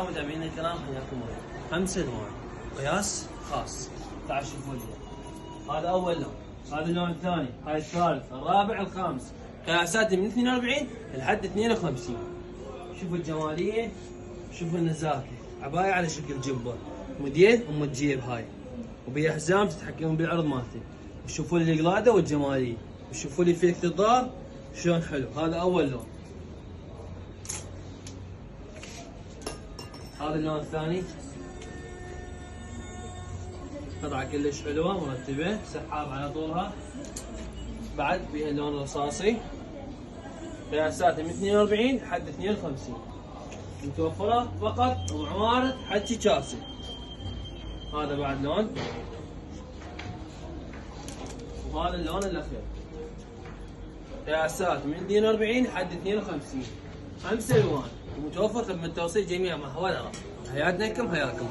متابعينا الكرام حياكم الله. 5 الوان قياس خاص. تعال شوفوا اللون. هذا اول لون، هذا اللون الثاني، هاي الثالث، الرابع، الخامس. قياساتي من 42 لحد 52. شوفوا الجماليه، شوفوا النزاهه. عبايه على شكل جبه، موديل جيب هاي، وبيها حزام تتحكمون بالعرض مالته. وشوفوا لي القلاده والجماليه، وشوفوا لي في الظهر شلون حلو. هذا اول لون. هذا اللون الثاني، قطعة كلش حلوة مرتبة، سحاب على طولها. بعد فيها اللون الرصاصي، قياساتها من 42 لحد 52، متوفرة فقط بعمارة حجي كاسي. هذا بعد لون، وهذا اللون الأخير، قياسات من 42 لحد 52. 5 ألوان، ومتوفر خدمة توصيل جميع محاور العراق. حياتنا لكم، حياكم الله.